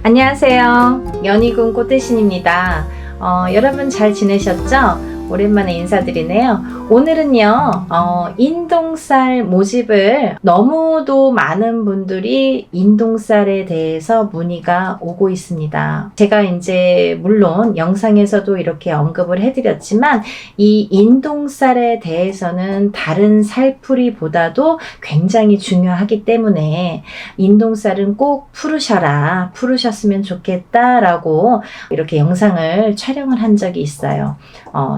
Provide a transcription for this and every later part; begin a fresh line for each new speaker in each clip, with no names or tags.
안녕하세요. 연희군 꽃대신입니다. 여러분 잘 지내셨죠? 오랜만에 인사드리네요. 오늘은요, 인동쌀 모집을 너무도 많은 분들이 인동쌀에 대해서 문의가 오고 있습니다. 제가 이제 물론 영상에서도 이렇게 언급을 해드렸지만 이 인동쌀에 대해서는 다른 쌀풀이보다도 굉장히 중요하기 때문에 인동쌀은 꼭 풀으셨으면 좋겠다라고 이렇게 영상을 촬영을 한 적이 있어요.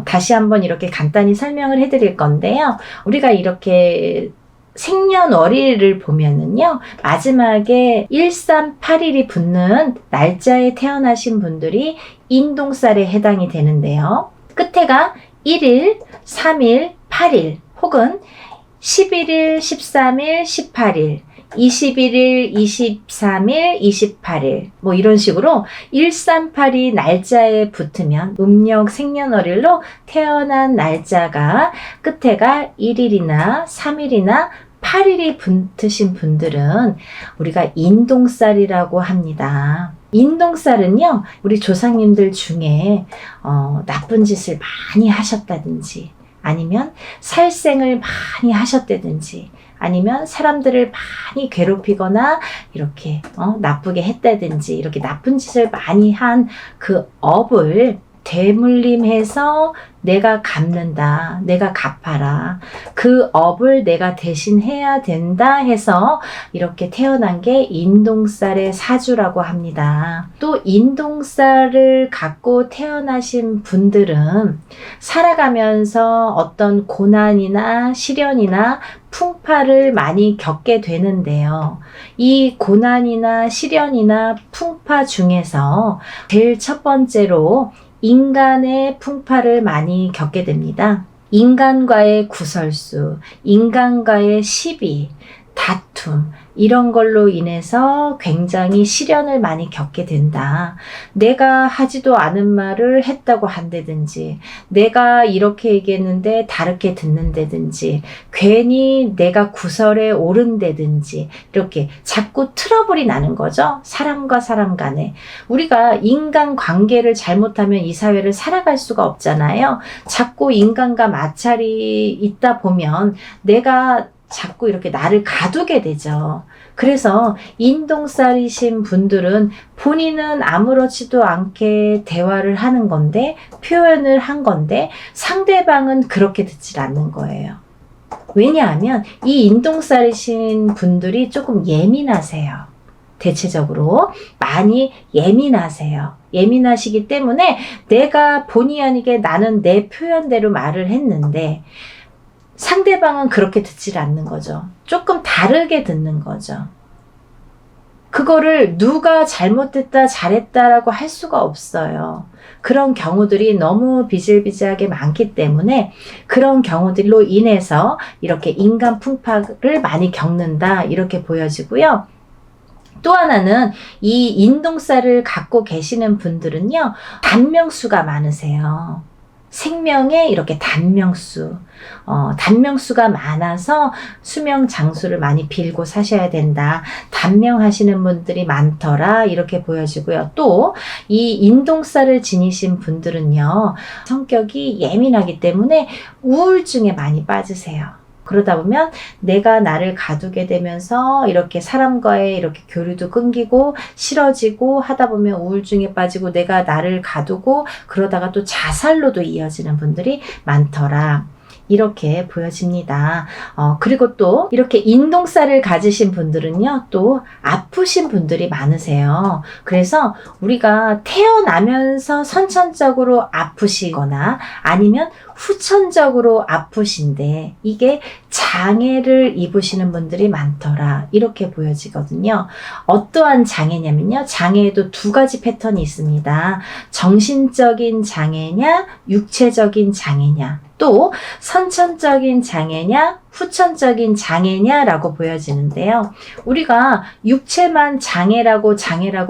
다시 한번 이렇게 간단히 설명을 해드릴 건데요. 우리가 이렇게 생년월일을 보면은요, 마지막에 1381이 붙는 날짜에 태어나신 분들이 인동쌀에 해당이 되는데요. 끝에가 1일, 3일, 8일 혹은 11일, 13일, 18일 21일, 23일, 28일 뭐 이런 식으로 138이 날짜에 붙으면 음력 생년월일로 태어난 날짜가 끝에가 1일이나 3일이나 8일이 붙으신 분들은 우리가 인동쌀이라고 합니다. 인동쌀은요, 우리 조상님들 중에 나쁜 짓을 많이 하셨다든지 아니면 살생을 많이 하셨다든지 아니면 사람들을 많이 괴롭히거나 이렇게 나쁘게 했다든지 이렇게 나쁜 짓을 많이 한 그 업을 되물림해서 내가 갚는다, 내가 갚아라, 그 업을 내가 대신해야 된다 해서 이렇게 태어난 게 인동쌀의 사주라고 합니다. 또 인동쌀을 갖고 태어나신 분들은 살아가면서 어떤 고난이나 시련이나 풍파를 많이 겪게 되는데요. 이 고난이나 시련이나 풍파 중에서 제일 첫 번째로 인간의 풍파를 많이 겪게 됩니다. 인간과의 구설수, 인간과의 시비, 다툼 이런 걸로 인해서 굉장히 시련을 많이 겪게 된다. 내가 하지도 않은 말을 했다고 한다든지 내가 이렇게 얘기했는데 다르게 듣는다든지 괜히 내가 구설에 오른다든지 이렇게 자꾸 트러블이 나는 거죠. 사람과 사람 간에. 우리가 인간 관계를 잘못하면 이 사회를 살아갈 수가 없잖아요. 자꾸 인간과 마찰이 있다 보면 내가 자꾸 이렇게 나를 가두게 되죠. 그래서 인동쌀이신 분들은 본인은 아무렇지도 않게 대화를 하는 건데, 표현을 한 건데, 상대방은 그렇게 듣질 않는 거예요. 왜냐하면 이 인동쌀이신 분들이 조금 예민하세요. 대체적으로 많이 예민하세요. 예민하시기 때문에 내가 본의 아니게 나는 내 표현대로 말을 했는데 상대방은 그렇게 듣질 않는 거죠. 조금 다르게 듣는 거죠. 그거를 누가 잘못했다 잘했다라고 할 수가 없어요. 그런 경우들이 너무 비일비재하게 많기 때문에 그런 경우들로 인해서 이렇게 인간 풍파를 많이 겪는다 이렇게 보여지고요. 또 하나는 이 인동쌀을 갖고 계시는 분들은요, 단명수가 많으세요. 생명에 이렇게 단명수가 많아서 수명 장수를 많이 빌고 사셔야 된다. 단명하시는 분들이 많더라 이렇게 보여지고요. 또 이 인동쌀을 지니신 분들은요, 성격이 예민하기 때문에 우울증에 많이 빠지세요. 그러다 보면 내가 나를 가두게 되면서 이렇게 사람과의 이렇게 교류도 끊기고 싫어지고 하다 보면 우울증에 빠지고 내가 나를 가두고 그러다가 또 자살로도 이어지는 분들이 많더라. 이렇게 보여집니다. 그리고 또 이렇게 인동쌀을 가지신 분들은요, 또 아프신 분들이 많으세요. 그래서 우리가 태어나면서 선천적으로 아프시거나 아니면 후천적으로 아프신데 이게 장애를 입으시는 분들이 많더라 이렇게 보여지거든요. 어떠한 장애냐면요, 장애에도 두 가지 패턴이 있습니다. 정신적인 장애냐 육체적인 장애냐 또 선천적인 장애냐 후천적인 장애냐라고 보여지는데요. 우리가 육체만 장애라고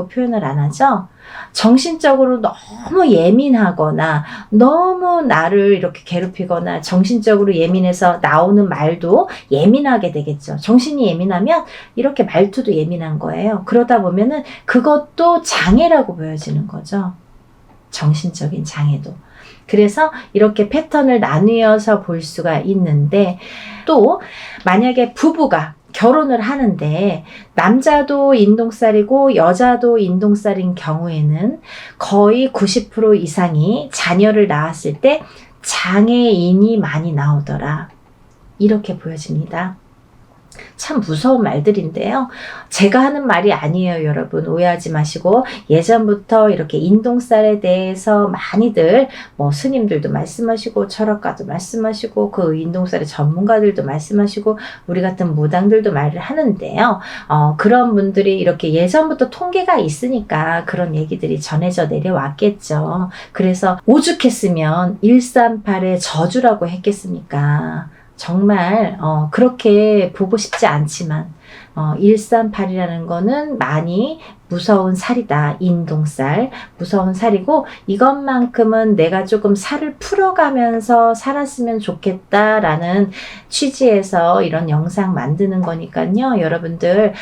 표현을 안 하죠. 정신적으로 너무 예민하거나 너무 나를 이렇게 괴롭히거나 정신적으로 예민해서 나오는 말도 예민하게 되겠죠. 정신이 예민하면 이렇게 말투도 예민한 거예요. 그러다 보면은 그것도 장애라고 보여지는 거죠. 정신적인 장애도. 그래서 이렇게 패턴을 나누어서 볼 수가 있는데, 또 만약에 부부가 결혼을 하는데 남자도 인동살이고 여자도 인동살인 경우에는 거의 90% 이상이 자녀를 낳았을 때 장애인이 많이 나오더라. 이렇게 보여집니다. 참 무서운 말들인데요. 제가 하는 말이 아니에요, 여러분. 오해하지 마시고, 예전부터 이렇게 인동살에 대해서 많이들 스님들도 말씀하시고 철학가도 말씀하시고 그 인동살의 전문가들도 말씀하시고 우리 같은 무당들도 말을 하는데요. 그런 분들이 이렇게 예전부터 통계가 있으니까 그런 얘기들이 전해져 내려왔겠죠. 그래서 오죽했으면 138의 저주라고 했겠습니까? 정말 그렇게 보고 싶지 않지만 138이라는 거는 많이 무서운 살이다. 인동살. 무서운 살이고 이것만큼은 내가 조금 살을 풀어가면서 살았으면 좋겠다라는 취지에서 이런 영상 만드는 거니까요. 여러분들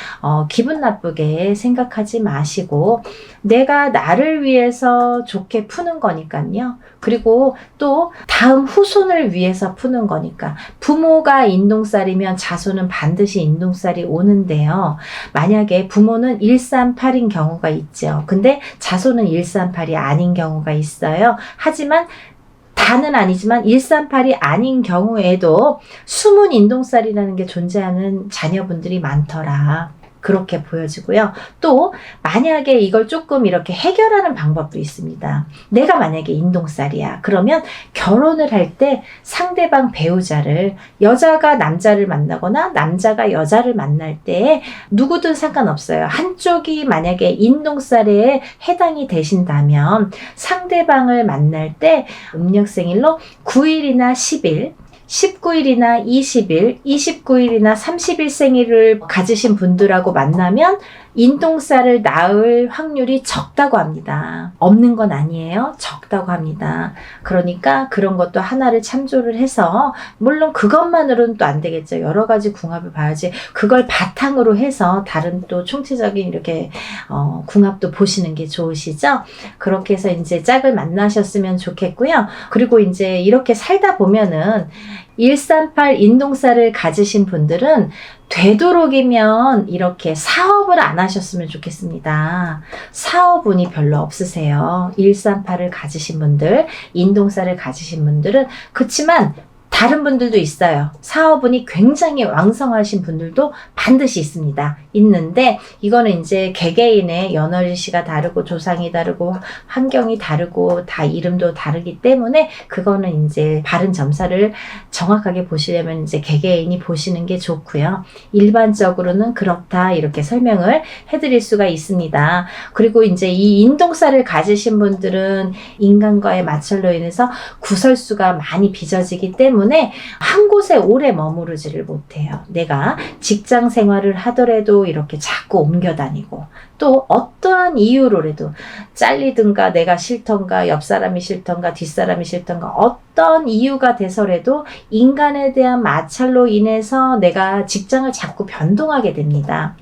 기분 나쁘게 생각하지 마시고 내가 나를 위해서 좋게 푸는 거니까요. 그리고 또 다음 후손을 위해서 푸는 거니까 부모가 인동살이면 자손은 반드시 인동살이 오는데요. 만약에 부모는 138인 경우가 있죠. 근데 자손은 138이 아닌 경우가 있어요. 하지만 다는 아니지만 138이 아닌 경우에도 숨은 인동살이라는 게 존재하는 자녀분들이 많더라. 그렇게 보여지고요. 또 만약에 이걸 조금 이렇게 해결하는 방법도 있습니다. 내가 만약에 인동살이야. 그러면 결혼을 할 때 상대방 배우자를 여자가 남자를 만나거나 남자가 여자를 만날 때 누구든 상관없어요. 한쪽이 만약에 인동살에 해당이 되신다면 상대방을 만날 때 음력생일로 9일이나 10일 19일이나 20일, 29일이나 30일 생일을 가지신 분들하고 만나면 인동살을 낳을 확률이 적다고 합니다. 없는 건 아니에요. 적다고 합니다. 그러니까 그런 것도 하나를 참조를 해서 물론 그것만으로는 또 안 되겠죠. 여러 가지 궁합을 봐야지. 그걸 바탕으로 해서 다른 또 총체적인 이렇게 궁합도 보시는 게 좋으시죠? 그렇게 해서 이제 짝을 만나셨으면 좋겠고요. 그리고 이제 이렇게 살다 보면은 138 인동살을 가지신 분들은 되도록이면 이렇게 사업을 안 하셨으면 좋겠습니다. 사업운이 별로 없으세요. 138을 가지신 분들, 인동살을 가지신 분들은. 그렇지만 다른 분들도 있어요. 사업운이 굉장히 왕성하신 분들도 반드시 있습니다. 있는데 이거는 이제 개개인의 연월일시가 다르고 조상이 다르고 환경이 다르고 다 이름도 다르기 때문에 그거는 이제 바른 점사를 정확하게 보시려면 이제 개개인이 보시는 게 좋고요. 일반적으로는 그렇다 이렇게 설명을 해드릴 수가 있습니다. 그리고 이제 이 인동살을 가지신 분들은 인간과의 마찰로 인해서 구설수가 많이 빚어지기 때문에 한 곳에 오래 머무르지를 못해요. 내가 직장 생활을 하더라도 이렇게 자꾸 옮겨 다니고 또 어떠한 이유로라도 잘리든가 내가 싫던가 옆 사람이 싫던가 뒷사람이 싫던가 어떤 이유가 돼서라도 인간에 대한 마찰로 인해서 내가 직장을 자꾸 변동하게 됩니다.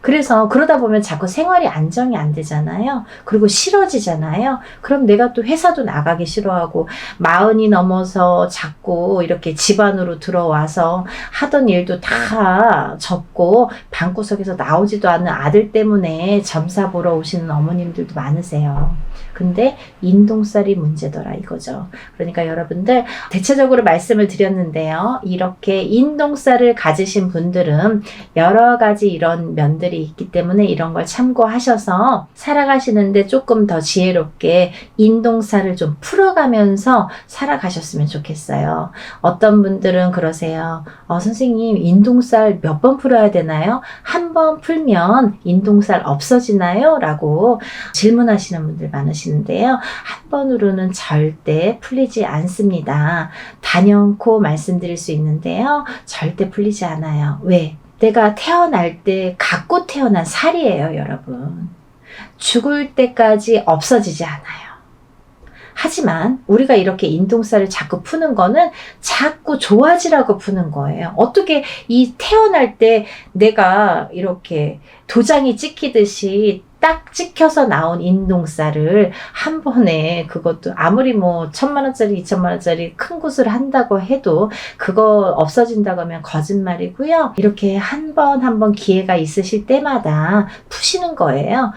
그래서 그러다 보면 자꾸 생활이 안정이 안 되잖아요. 그리고 싫어지잖아요. 그럼 내가 또 회사도 나가기 싫어하고 40이 넘어서 자꾸 이렇게 집안으로 들어와서 하던 일도 다 접고 방구석에서 나오지도 않는 아들 때문에 점사 보러 오시는 어머님들도 많으세요. 근데 인동살이 문제더라 이거죠. 그러니까 여러분들 대체적으로 말씀을 드렸는데요. 이렇게 인동살을 가지신 분들은 여러 가지 이런 면 면들이 있기 때문에 이런 걸 참고하셔서 살아가시는데 조금 더 지혜롭게 인동살을 좀 풀어가면서 살아가셨으면 좋겠어요. 어떤 분들은 그러세요. 선생님, 인동살 몇 번 풀어야 되나요? 한 번 풀면 인동살 없어지나요? 라고 질문하시는 분들 많으시는데요. 한 번으로는 절대 풀리지 않습니다. 단연코 말씀드릴 수 있는데요. 절대 풀리지 않아요. 왜? 내가 태어날 때 갖고 태어난 살이에요, 여러분. 죽을 때까지 없어지지 않아요. 하지만 우리가 이렇게 인동살을 자꾸 푸는 거는 자꾸 좋아지라고 푸는 거예요. 어떻게 이 태어날 때 내가 이렇게 도장이 찍히듯이 딱 찍혀서 나온 인동살을 한 번에, 그것도 아무리 뭐 1,000만 원짜리 2,000만 원짜리 큰 곳을 한다고 해도 그거 없어진다고 하면 거짓말이고요. 이렇게 한 번 기회가 있으실 때마다 푸시는 거예요.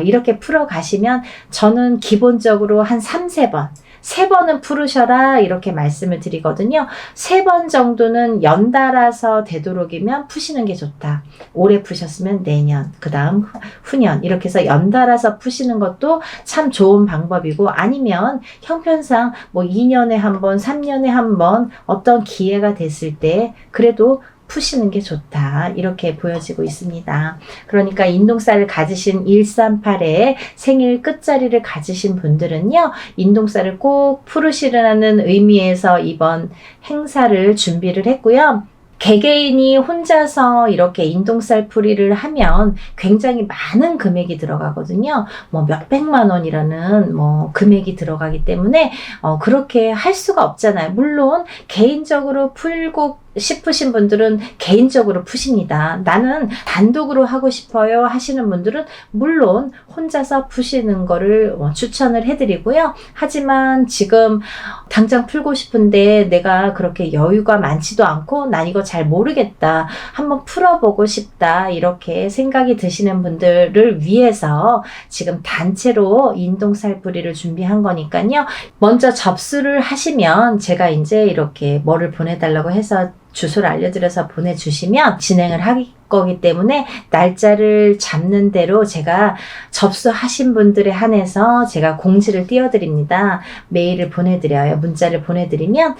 이렇게 풀어 가시면 저는 기본적으로 한 3-4번 3번은 풀으셔라 이렇게 말씀을 드리거든요. 3번 정도는 연달아서 되도록이면 푸시는 게 좋다. 올해 푸셨으면 내년, 그 다음 후년 이렇게 해서 연달아서 푸시는 것도 참 좋은 방법이고, 아니면 형편상 뭐 2년에 한 번, 3년에 한 번 어떤 기회가 됐을 때 그래도 푸시는 게 좋다. 이렇게 보여지고 있습니다. 그러니까 인동살을 가지신 138의 생일 끝자리를 가지신 분들은요, 인동살을 꼭 풀으시라는 의미에서 이번 행사를 준비를 했고요. 개개인이 혼자서 이렇게 인동살 풀이를 하면 굉장히 많은 금액이 들어가거든요. 뭐 몇백만 원이라는 뭐 금액이 들어가기 때문에 그렇게 할 수가 없잖아요. 물론 개인적으로 풀고 싶으신 분들은 개인적으로 푸십니다. 나는 단독으로 하고 싶어요 하시는 분들은 물론 혼자서 푸시는 거를 추천을 해드리고요. 하지만 지금 당장 풀고 싶은데 내가 그렇게 여유가 많지도 않고 난 이거 잘 모르겠다, 한번 풀어보고 싶다 이렇게 생각이 드시는 분들을 위해서 지금 단체로 인동살풀이를 준비한 거니까요. 먼저 접수를 하시면 제가 이제 이렇게 뭐를 보내달라고 해서 주소를 알려드려서 보내주시면 진행을 할 거기 때문에 날짜를 잡는 대로 제가 접수하신 분들에 한해서 제가 공지를 띄워드립니다. 메일을 보내드려요. 문자를 보내드리면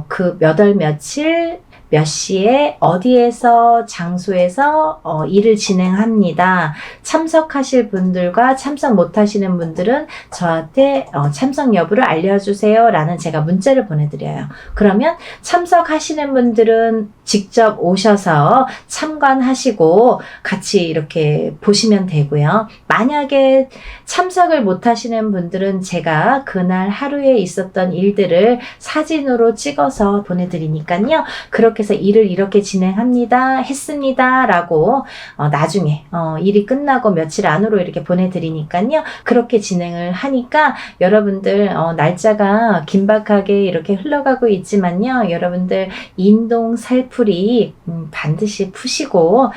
그 몇 월 며칠 몇 시에 어디에서 장소에서 일을 진행합니다. 참석하실 분들과 참석 못하시는 분들은 저한테 참석 여부를 알려주세요 라는 제가 문자를 보내드려요. 그러면 참석하시는 분들은 직접 오셔서 참관하시고 같이 이렇게 보시면 되고요. 만약에 참석을 못하시는 분들은 제가 그날 하루에 있었던 일들을 사진으로 찍어서 보내드리니까요. 그렇게 해서 일을 이렇게 진행합니다, 했습니다 라고 나중에 일이 끝나고 며칠 안으로 이렇게 보내드리니까요. 그렇게 진행을 하니까 여러분들 날짜가 긴박하게 이렇게 흘러가고 있지만요. 여러분들 인동살풀이 반드시 푸시고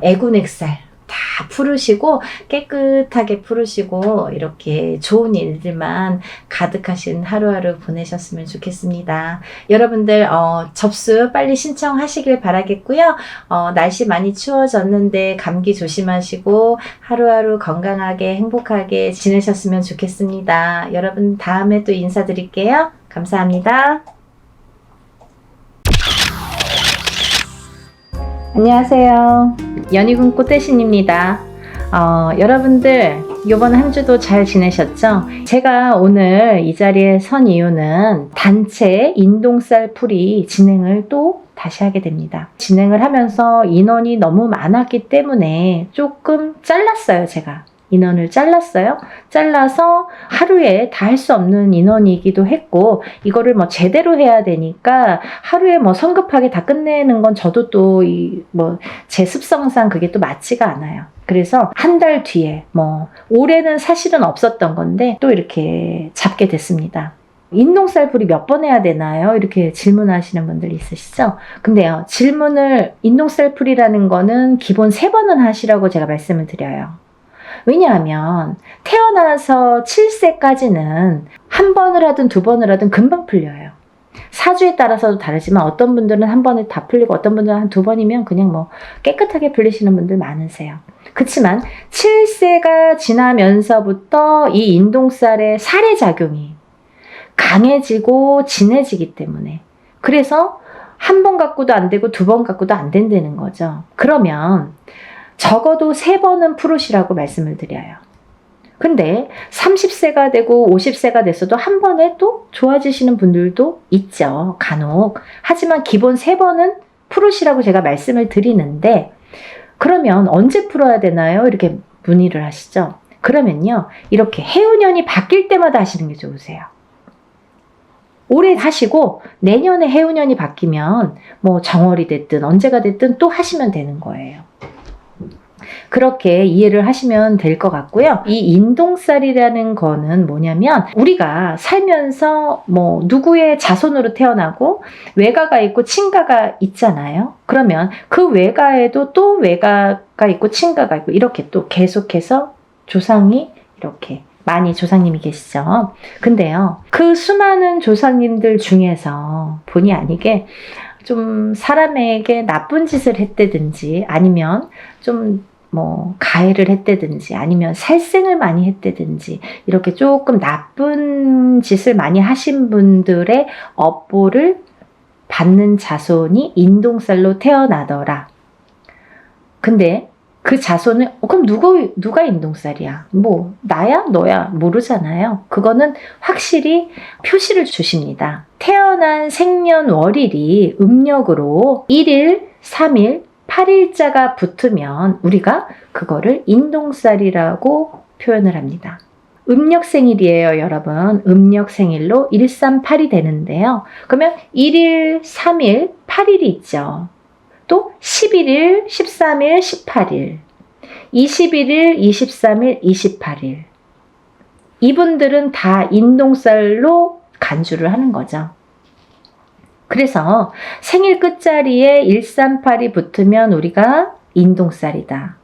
애군액살 다 풀으시고 깨끗하게 풀으시고 이렇게 좋은 일들만 가득하신 하루하루 보내셨으면 좋겠습니다. 여러분들 접수 빨리 신청하시길 바라겠고요. 날씨 많이 추워졌는데 감기 조심하시고 하루하루 건강하게 행복하게 지내셨으면 좋겠습니다. 여러분 다음에 또 인사드릴게요. 감사합니다. 안녕하세요. 연희군 꽃대신입니다. 여러분들 이번 한 주도 잘 지내셨죠? 제가 오늘 이 자리에 선 이유는 단체 인동살 풀이 진행을 또 다시 하게 됩니다. 진행을 하면서 인원이 너무 많았기 때문에 조금 잘랐어요, 제가. 인원을 잘랐어요. 잘라서 하루에 다 할 수 없는 인원이기도 했고, 이거를 뭐 제대로 해야 되니까 하루에 뭐 성급하게 다 끝내는 건 저도 또 제 습성상 그게 또 맞지가 않아요. 그래서 한 달 뒤에 올해는 사실은 없었던 건데 또 이렇게 잡게 됐습니다. 인동살풀이 몇 번 해야 되나요? 이렇게 질문하시는 분들 있으시죠? 근데요, 질문을 인동살풀이라는 거는 기본 3번은 하시라고 제가 말씀을 드려요. 왜냐하면 태어나서 7세까지는 한 번을 하든 2번을 하든 금방 풀려요. 사주에 따라서도 다르지만 어떤 분들은 한 번에 다 풀리고 어떤 분들은 한 2번이면 그냥 뭐 깨끗하게 풀리시는 분들 많으세요. 그렇지만 7세가 지나면서부터 이 인동살의 살해작용이 강해지고 진해지기 때문에, 그래서 한 번 갖고도 안 되고 2번 갖고도 안 된다는 거죠. 그러면 적어도 3번은 풀으시라고 말씀을 드려요. 근데 30세가 되고 50세가 됐어도 한 번에 또 좋아지시는 분들도 있죠, 간혹. 하지만 기본 3번은 풀으시라고 제가 말씀을 드리는데, 그러면 언제 풀어야 되나요? 이렇게 문의를 하시죠. 그러면요, 이렇게 해운년이 바뀔 때마다 하시는 게 좋으세요. 올해 하시고 내년에 해운년이 바뀌면 뭐 정월이 됐든 언제가 됐든 또 하시면 되는 거예요. 그렇게 이해를 하시면 될 것 같고요. 이 인동살이라는 거는 뭐냐면, 우리가 살면서 뭐 누구의 자손으로 태어나고 외가가 있고 친가가 있잖아요. 그러면 그 외가에도 또 외가가 있고 친가가 있고 이렇게 또 계속해서 조상이 이렇게 많이 조상님이 계시죠. 근데요, 그 수많은 조상님들 중에서 본의 아니게 좀 사람에게 나쁜 짓을 했다든지, 아니면 좀 뭐 가해를 했다든지, 아니면 살생을 많이 했다든지, 이렇게 조금 나쁜 짓을 많이 하신 분들의 업보를 받는 자손이 인동살로 태어나더라. 근데 그 자손은 그럼 누가 인동살이야? 뭐 나야 너야 모르잖아요. 그거는 확실히 표시를 주십니다. 태어난 생년월일이 음력으로 1일, 3일, 8일자가 붙으면 우리가 그거를 인동살이라고 표현을 합니다. 음력생일이에요, 여러분. 음력생일로 138이 되는데요. 그러면 1일, 3일, 8일이 있죠. 또 11일, 13일, 18일, 21일, 23일, 28일. 이분들은 다 인동살로 간주를 하는 거죠. 그래서 생일 끝자리에 138이 붙으면 우리가 인동살이다.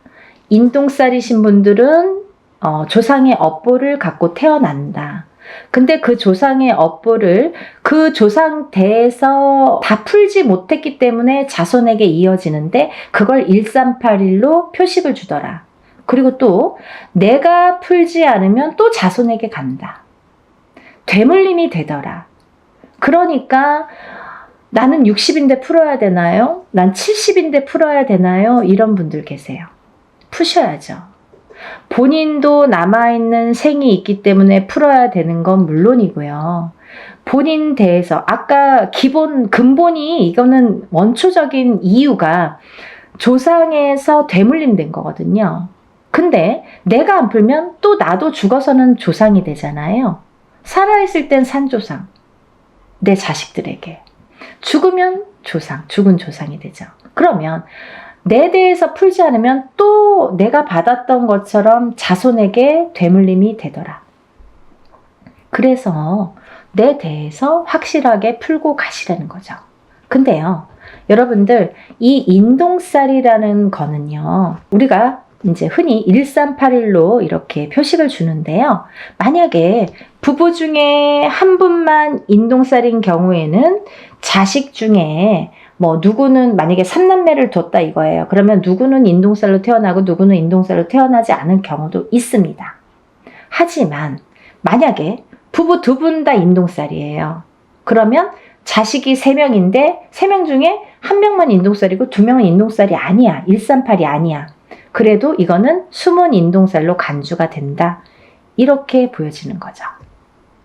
인동살이신 분들은 조상의 업보를 갖고 태어난다. 근데 그 조상의 업보를 그 조상 대에서 다 풀지 못했기 때문에 자손에게 이어지는데, 그걸 1381로 표식을 주더라. 그리고 또 내가 풀지 않으면 또 자손에게 간다. 되물림이 되더라. 그러니까 나는 60인데 풀어야 되나요? 난 70인데 풀어야 되나요? 이런 분들 계세요. 푸셔야죠. 본인도 남아있는 생이 있기 때문에 풀어야 되는 건 물론이고요. 본인 대해서 아까 근본이, 이거는 원초적인 이유가 조상에서 되물림된 거거든요. 근데 내가 안 풀면 또 나도 죽어서는 조상이 되잖아요. 살아있을 땐 산조상, 내 자식들에게. 죽으면 조상, 죽은 조상이 되죠. 그러면 내 대에서 풀지 않으면 또 내가 받았던 것처럼 자손에게 되물림이 되더라. 그래서 내 대에서 확실하게 풀고 가시라는 거죠. 근데요, 여러분들, 이 인동살이라는 거는요, 우리가 이제 흔히 1381로 이렇게 표식을 주는데요. 만약에 부부 중에 한 분만 인동살인 경우에는 자식 중에 뭐 누구는 만약에 3남매를 뒀다 이거예요. 그러면 누구는 인동살로 태어나고 누구는 인동살로 태어나지 않은 경우도 있습니다. 하지만 만약에 부부 2분 다 인동살이에요. 그러면 자식이 3명인데 3명 중에 1명만 인동살이고 2명은 인동살이 아니야. 138이 아니야. 그래도 이거는 숨은 인동살로 간주가 된다. 이렇게 보여지는 거죠.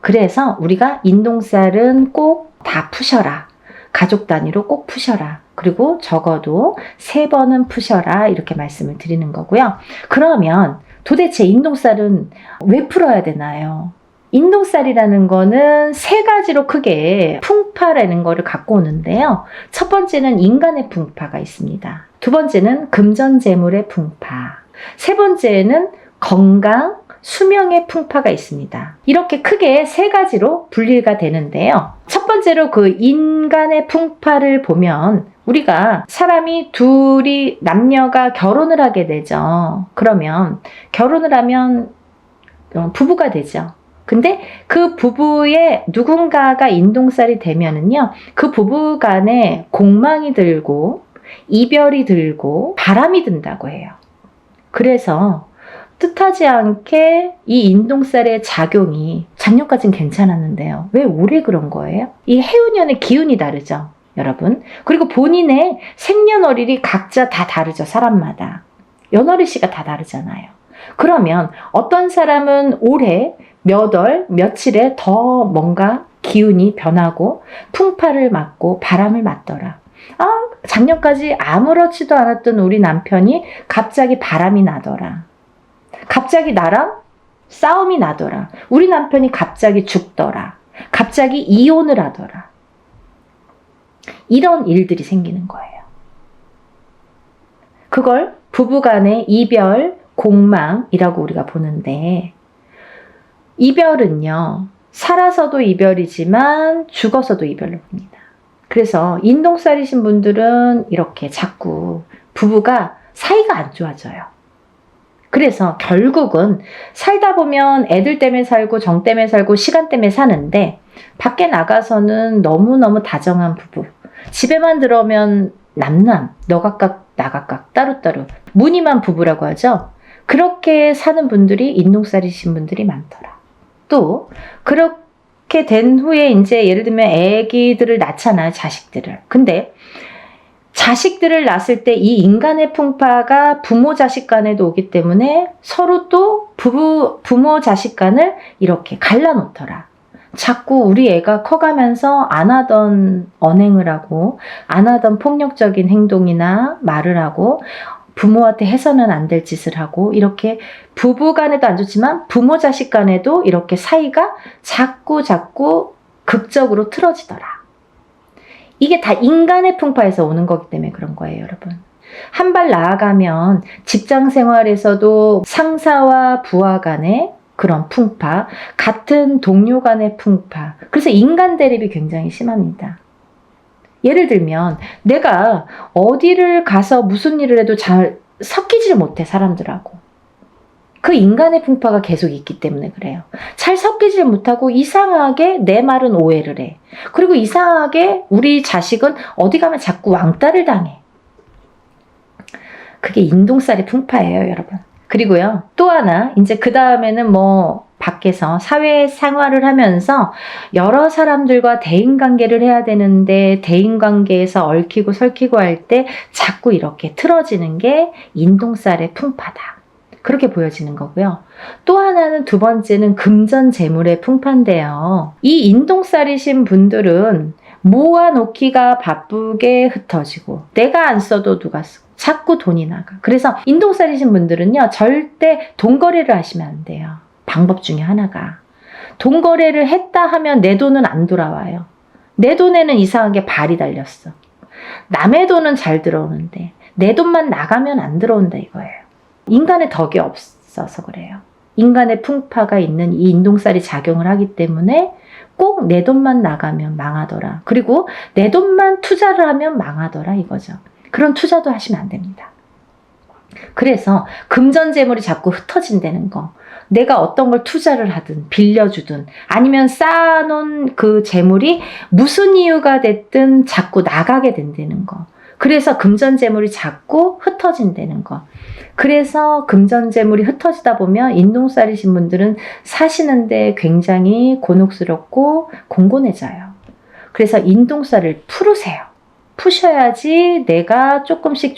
그래서 우리가 인동살은 꼭 다 푸셔라. 가족 단위로 꼭 푸셔라. 그리고 적어도 3번은 푸셔라. 이렇게 말씀을 드리는 거고요. 그러면 도대체 인동살은 왜 풀어야 되나요? 인동살이라는 거는 3가지로 크게 풍파라는 거를 갖고 오는데요. 첫 번째는 인간의 풍파가 있습니다. 두 번째는 금전재물의 풍파. 세 번째는 건강, 수명의 풍파가 있습니다. 이렇게 크게 3가지로 분리가 되는데요. 첫 번째로 그 인간의 풍파를 보면, 우리가 사람이 둘이 남녀가 결혼을 하게 되죠. 그러면 결혼을 하면 부부가 되죠. 근데 그 부부의 누군가가 인동살이 되면은요, 그 부부 간에 공망이 들고 이별이 들고 바람이 든다고 해요. 그래서 뜻하지 않게 이 인동살의 작용이 작년까지는 괜찮았는데요. 왜 올해 그런 거예요? 이 해운년의 기운이 다르죠, 여러분. 그리고 본인의 생년월일이 각자 다 다르죠, 사람마다. 연월일시가 다 다르잖아요. 그러면 어떤 사람은 올해 몇 월, 며칠에 더 뭔가 기운이 변하고 풍파를 맞고 바람을 맞더라. 작년까지 아무렇지도 않았던 우리 남편이 갑자기 바람이 나더라. 갑자기 나랑 싸움이 나더라. 우리 남편이 갑자기 죽더라. 갑자기 이혼을 하더라. 이런 일들이 생기는 거예요. 그걸 부부간의 이별, 공망이라고 우리가 보는데, 이별은요, 살아서도 이별이지만 죽어서도 이별로 봅니다. 그래서 인동살이신 분들은 이렇게 자꾸 부부가 사이가 안 좋아져요. 그래서 결국은 살다 보면 애들 때문에 살고 정 때문에 살고 시간 때문에 사는데, 밖에 나가서는 너무너무 다정한 부부, 집에만 들어오면 남남, 너 각각 나 각각 따로따로 무늬만 부부라고 하죠. 그렇게 사는 분들이 인동살이신 분들이 많더라. 또 그렇게 된 후에 이제 예를 들면 애기들을 낳잖아요, 자식들을. 근데 자식들을 낳았을 때 이 인간의 풍파가 부모 자식 간에도 오기 때문에 서로 또 부모 자식 간을 이렇게 갈라놓더라. 자꾸 우리 애가 커가면서 안 하던 언행을 하고 안 하던 폭력적인 행동이나 말을 하고 부모한테 해서는 안 될 짓을 하고, 이렇게 부부 간에도 안 좋지만 부모 자식 간에도 이렇게 사이가 자꾸 극적으로 틀어지더라. 이게 다 인간의 풍파에서 오는 거기 때문에 그런 거예요, 여러분. 한 발 나아가면 직장 생활에서도 상사와 부하 간의 그런 풍파, 같은 동료 간의 풍파, 그래서 인간 대립이 굉장히 심합니다. 예를 들면 내가 어디를 가서 무슨 일을 해도 잘 섞이질 못해, 사람들하고. 그 인간의 풍파가 계속 있기 때문에 그래요. 잘 섞이질 못하고 이상하게 내 말은 오해를 해. 그리고 이상하게 우리 자식은 어디 가면 자꾸 왕따를 당해. 그게 인동살이 풍파예요, 여러분. 그리고요, 또 하나, 이제 그 다음에는 밖에서 사회생활을 하면서 여러 사람들과 대인관계를 해야 되는데, 대인관계에서 얽히고 설키고 할 때 자꾸 이렇게 틀어지는 게 인동살의 풍파다. 그렇게 보여지는 거고요. 또 하나는, 두 번째는 금전재물의 풍파인데요. 이 인동살이신 분들은 모아놓기가 바쁘게 흩어지고, 내가 안 써도 누가 쓰고 자꾸 돈이 나가. 그래서 인동살이신 분들은요, 절대 돈거래를 하시면 안 돼요. 방법 중에 하나가, 돈거래를 했다 하면 내 돈은 안 돌아와요. 내 돈에는 이상하게 발이 달렸어. 남의 돈은 잘 들어오는데 내 돈만 나가면 안 들어온다, 이거예요. 인간의 덕이 없어서 그래요. 인간의 풍파가 있는 이 인동살이 작용을 하기 때문에 꼭 내 돈만 나가면 망하더라. 그리고 내 돈만 투자를 하면 망하더라, 이거죠. 그런 투자도 하시면 안 됩니다. 그래서 금전재물이 자꾸 흩어진다는 거. 내가 어떤 걸 투자를 하든 빌려주든 아니면 쌓아놓은 그 재물이 무슨 이유가 됐든 자꾸 나가게 된다는 거. 그래서 금전재물이 자꾸 흩어진다는 거. 그래서 금전재물이 흩어지다 보면 인동살이신 분들은 사시는데 굉장히 곤혹스럽고 공곤해져요. 그래서 인동살을 풀으세요. 푸셔야지 내가 조금씩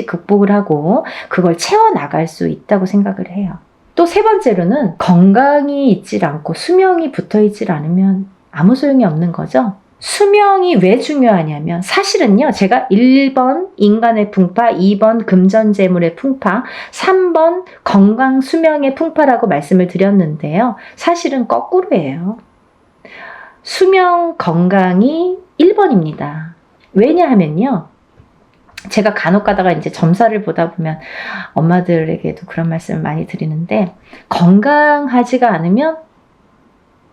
극복을 하고 그걸 채워나갈 수 있다고 생각을 해요. 또 세 번째로는, 건강이 있질 않고 수명이 붙어 있질 않으면 아무 소용이 없는 거죠. 수명이 왜 중요하냐면, 사실은요, 제가 1번 인간의 풍파, 2번 금전재물의 풍파, 3번 건강 수명의 풍파라고 말씀을 드렸는데요. 사실은 거꾸로예요. 수명 건강이 1번입니다. 왜냐하면요, 제가 간혹 가다가 이제 점사를 보다 보면 엄마들에게도 그런 말씀을 많이 드리는데, 건강하지가 않으면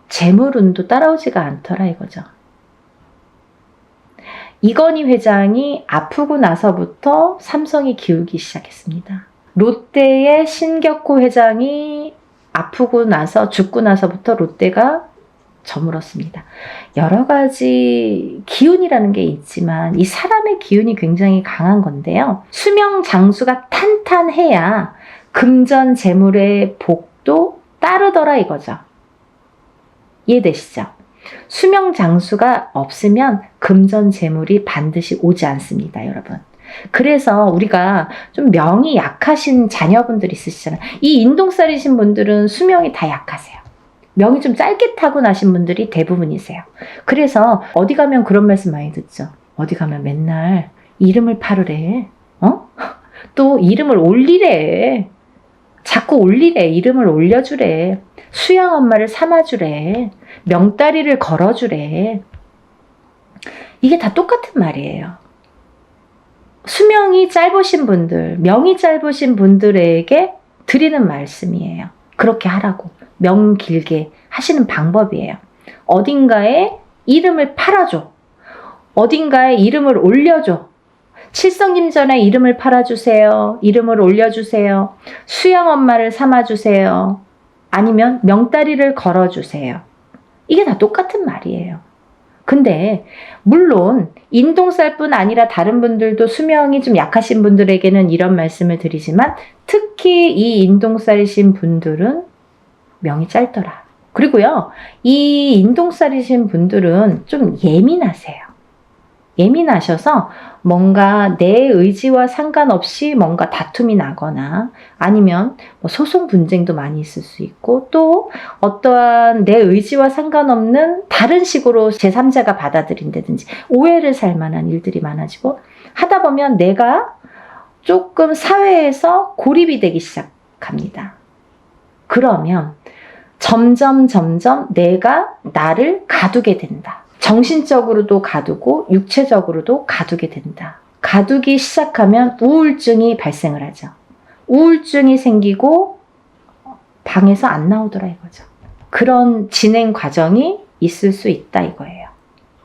재물운도 따라오지가 않더라, 이거죠. 이건희 회장이 아프고 나서부터 삼성이 기울기 시작했습니다. 롯데의 신격호 회장이 아프고 나서 죽고 나서부터 롯데가 저물었습니다. 여러 가지 기운이라는 게 있지만 이 사람의 기운이 굉장히 강한 건데요. 수명 장수가 탄탄해야 금전 재물의 복도 따르더라 이거죠. 이해되시죠? 수명 장수가 없으면 금전 재물이 반드시 오지 않습니다, 여러분. 그래서 우리가 좀 명이 약하신 자녀분들 있으시잖아요. 이 인동살이신 분들은 수명이 다 약하세요. 명이 좀 짧게 타고나신 분들이 대부분이세요. 그래서 어디 가면 그런 말씀 많이 듣죠. 어디 가면 맨날 이름을 팔으래. 또 이름을 올리래. 자꾸 올리래. 이름을 올려주래. 수양 엄마를 삼아주래. 명다리를 걸어주래. 이게 다 똑같은 말이에요. 수명이 짧으신 분들, 명이 짧으신 분들에게 드리는 말씀이에요. 그렇게 하라고. 명 길게 하시는 방법이에요. 어딘가에 이름을 팔아줘. 어딘가에 이름을 올려줘. 칠성김전에 이름을 팔아주세요. 이름을 올려주세요. 수양 엄마를 삼아주세요. 아니면 명다리를 걸어주세요. 이게 다 똑같은 말이에요. 근데 물론 인동살뿐 아니라 다른 분들도 수명이 좀 약하신 분들에게는 이런 말씀을 드리지만 특히 이 인동살이신 분들은 명이 짧더라. 그리고요, 이 인동살이신 분들은 좀 예민하세요. 예민하셔서 뭔가 내 의지와 상관없이 뭔가 다툼이 나거나 아니면 뭐 소송 분쟁도 많이 있을 수 있고 또 어떠한 내 의지와 상관없는 다른 식으로 제3자가 받아들인다든지 오해를 살 만한 일들이 많아지고 하다 보면 내가 조금 사회에서 고립이 되기 시작합니다. 그러면 점점 내가 나를 가두게 된다. 정신적으로도 가두고 육체적으로도 가두게 된다. 가두기 시작하면 우울증이 발생을 하죠. 우울증이 생기고 방에서 안 나오더라 이거죠. 그런 진행 과정이 있을 수 있다 이거예요.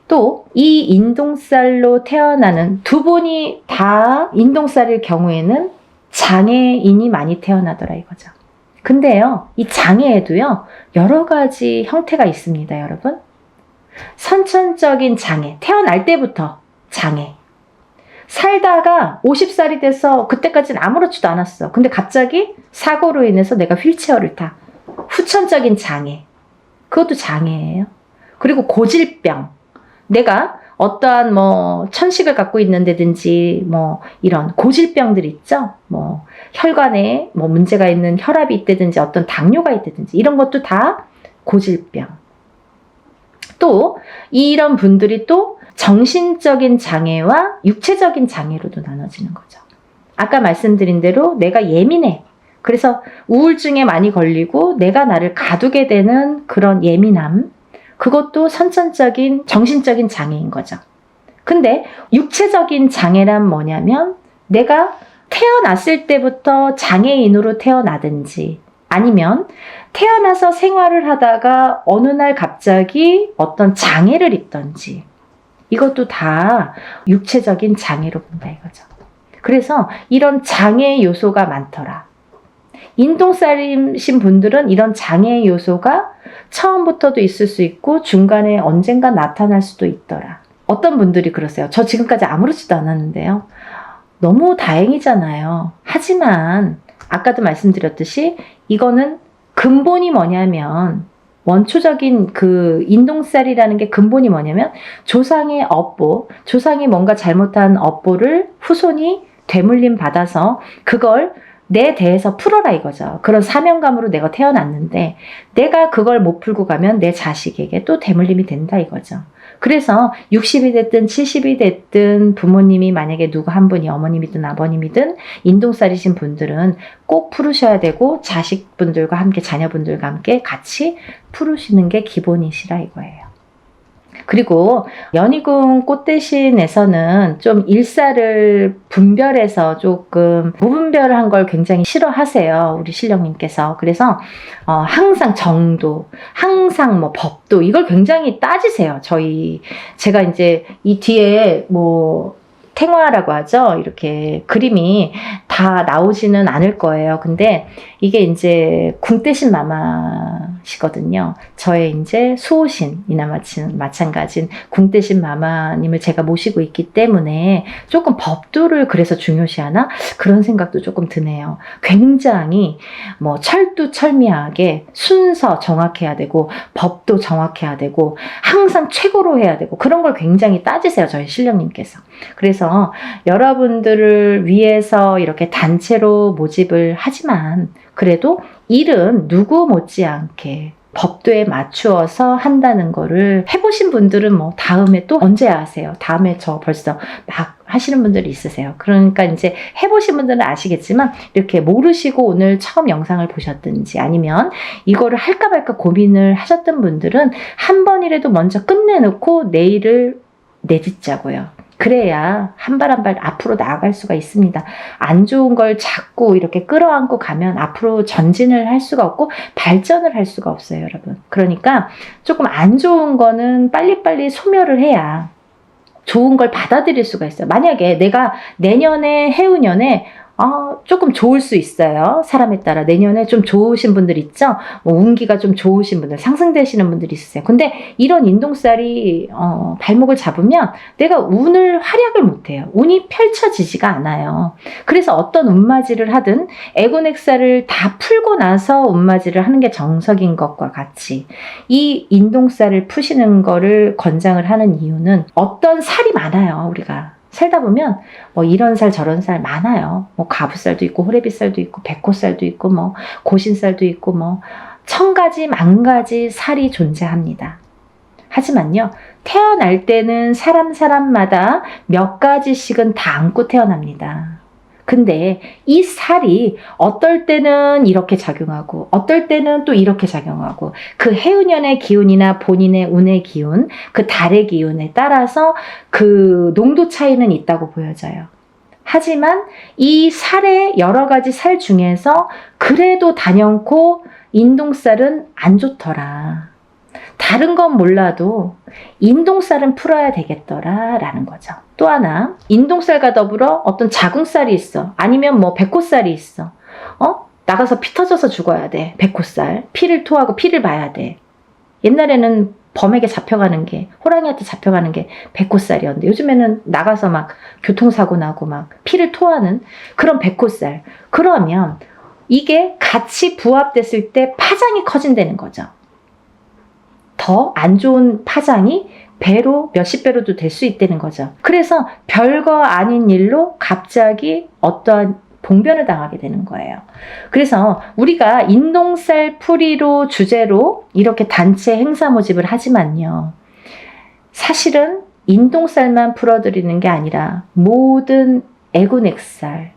또 이 인동살로 태어나는 두 분이 다 인동살일 경우에는 장애인이 많이 태어나더라 이거죠. 근데요, 이 장애에도요, 여러 가지 형태가 있습니다, 여러분. 선천적인 장애, 태어날 때부터 장애. 살다가 50살이 돼서 그때까지는 아무렇지도 않았어. 근데 갑자기 사고로 인해서 내가 휠체어를 타. 후천적인 장애. 그것도 장애예요. 그리고 고질병. 내가 어떠한 천식을 갖고 있는다든지 이런 고질병들 있죠. 혈관에 문제가 있는 혈압이 있다든지 어떤 당뇨가 있다든지 이런 것도 다 고질병. 또 이런 분들이 또 정신적인 장애와 육체적인 장애로도 나눠지는 거죠. 아까 말씀드린 대로 내가 예민해. 그래서 우울증에 많이 걸리고 내가 나를 가두게 되는 그런 예민함. 그것도 선천적인 정신적인 장애인 거죠. 근데 육체적인 장애란 뭐냐면 내가 태어났을 때부터 장애인으로 태어나든지 아니면 태어나서 생활을 하다가 어느 날 갑자기 어떤 장애를 입던지 이것도 다 육체적인 장애로 본다 이거죠. 그래서 이런 장애 요소가 많더라. 인동살이신 분들은 이런 장애 요소가 처음부터도 있을 수 있고 중간에 언젠가 나타날 수도 있더라. 어떤 분들이 그러세요. 저 지금까지 아무렇지도 않았는데요. 너무 다행이잖아요. 하지만 아까도 말씀드렸듯이 이거는 근본이 뭐냐면 원초적인 그 인동살이라는 게 근본이 뭐냐면 조상의 업보, 조상이 뭔가 잘못한 업보를 후손이 되물림 받아서 그걸 내 대에서 풀어라 이거죠. 그런 사명감으로 내가 태어났는데 내가 그걸 못 풀고 가면 내 자식에게 또 대물림이 된다 이거죠. 그래서 60이 됐든 70이 됐든 부모님이 만약에 누구 한 분이 어머님이든 아버님이든 인동살이신 분들은 꼭 풀으셔야 되고 자식분들과 함께 자녀분들과 함께 같이 풀으시는 게 기본이시라 이거예요. 그리고 연희궁 꽃대신에서는 좀 일사를 분별해서 조금 무분별한 걸 굉장히 싫어하세요. 우리 신령님께서. 그래서 항상 정도, 항상 법도 이걸 굉장히 따지세요. 제가 이제 이 뒤에 탱화라고 하죠. 이렇게 그림이 다 나오지는 않을 거예요. 근데 이게 이제 궁대신 마마시거든요. 저의 이제 수호신이나 마찬가지인 궁대신 마마님을 제가 모시고 있기 때문에 조금 법도를 그래서 중요시하나? 그런 생각도 조금 드네요. 굉장히 뭐 철두철미하게 순서 정확해야 되고 법도 정확해야 되고 항상 최고로 해야 되고 그런 걸 굉장히 따지세요. 저희 신령님께서. 그래서 여러분들을 위해서 이렇게 단체로 모집을 하지만 그래도 일은 누구 못지않게 법도에 맞추어서 한다는 거를 해보신 분들은 뭐 다음에 또 언제 하세요? 다음에 저 벌써 막 하시는 분들이 있으세요. 그러니까 이제 해보신 분들은 아시겠지만 이렇게 모르시고 오늘 처음 영상을 보셨든지 아니면 이거를 할까 말까 고민을 하셨던 분들은 한 번이라도 먼저 끝내놓고 내일을 내딛자고요. 그래야 한 발 한 발 앞으로 나아갈 수가 있습니다. 안 좋은 걸 자꾸 이렇게 끌어안고 가면 앞으로 전진을 할 수가 없고 발전을 할 수가 없어요, 여러분. 그러니까 조금 안 좋은 거는 빨리빨리 소멸을 해야 좋은 걸 받아들일 수가 있어요. 만약에 내가 내년에 해운년에 조금 좋을 수 있어요. 사람에 따라 내년에 좀 좋으신 분들 있죠. 뭐 운기가 좀 좋으신 분들, 상승되시는 분들이 있으세요. 근데 이런 인동살이 발목을 잡으면 내가 운을 활약을 못해요. 운이 펼쳐지지가 않아요. 그래서 어떤 운맞이를 하든 에고넥살을 다 풀고 나서 운맞이를 하는 게 정석인 것과 같이 이 인동살을 푸시는 거를 권장을 하는 이유는 어떤 살이 많아요. 우리가 살다 보면 뭐 이런 살 저런 살 많아요. 뭐 가부살도 있고 호래비살도 있고 백호살도 있고 뭐 고신살도 있고 뭐 천 가지 만 가지 살이 존재합니다. 하지만요, 태어날 때는 사람마다 몇 가지씩은 다 안고 태어납니다. 근데 이 살이 어떨 때는 이렇게 작용하고 어떨 때는 또 이렇게 작용하고 그 해운년의 기운이나 본인의 운의 기운, 그 달의 기운에 따라서 그 농도 차이는 있다고 보여져요. 하지만 이 살의 여러 가지 살 중에서 그래도 단연코 인동살은 안 좋더라. 다른 건 몰라도 인동살은 풀어야 되겠더라 라는 거죠. 또 하나, 인동살과 더불어 어떤 자궁살이 있어. 아니면 뭐 백호살이 있어. 나가서 피 터져서 죽어야 돼. 백호살. 피를 토하고 피를 봐야 돼. 옛날에는 범에게 잡혀가는 게, 호랑이한테 잡혀가는 게 백호살이었는데 요즘에는 나가서 막 교통사고 나고 막 피를 토하는 그런 백호살. 그러면 이게 같이 부합됐을 때 파장이 커진다는 거죠. 더 안 좋은 파장이 배로 몇십 배로도 될 수 있다는 거죠. 그래서 별거 아닌 일로 갑자기 어떠한 봉변을 당하게 되는 거예요. 그래서 우리가 인동살 풀이로 주제로 이렇게 단체 행사 모집을 하지만요. 사실은 인동살만 풀어드리는 게 아니라 모든 에고넥살,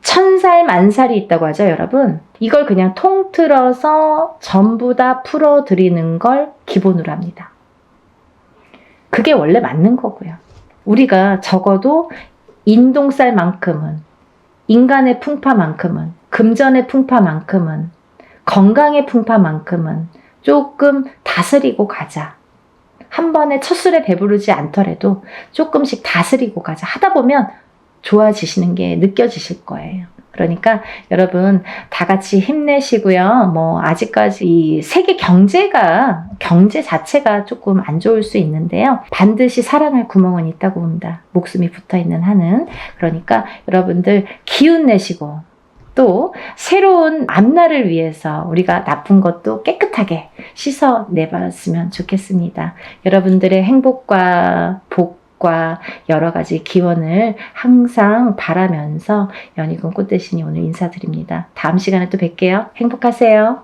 천살 만살이 있다고 하죠, 여러분. 이걸 그냥 통틀어서 전부 다 풀어드리는 걸 기본으로 합니다. 그게 원래 맞는 거고요. 우리가 적어도 인동살만큼은, 인간의 풍파만큼은, 금전의 풍파만큼은, 건강의 풍파만큼은 조금 다스리고 가자. 한 번에 첫 술에 배부르지 않더라도 조금씩 다스리고 가자. 하다 보면 좋아지시는 게 느껴지실 거예요. 그러니까 여러분 다 같이 힘내시고요. 뭐 아직까지 이 세계 경제 자체가 조금 안 좋을 수 있는데요. 반드시 살아날 구멍은 있다고 봅니다. 목숨이 붙어있는 한은. 그러니까 여러분들 기운 내시고 또 새로운 앞날을 위해서 우리가 나쁜 것도 깨끗하게 씻어내봤으면 좋겠습니다. 여러분들의 행복과 복과 여러 가지 기원을 항상 바라면서 연희군 꽃대신이 오늘 인사드립니다. 다음 시간에 또 뵐게요. 행복하세요.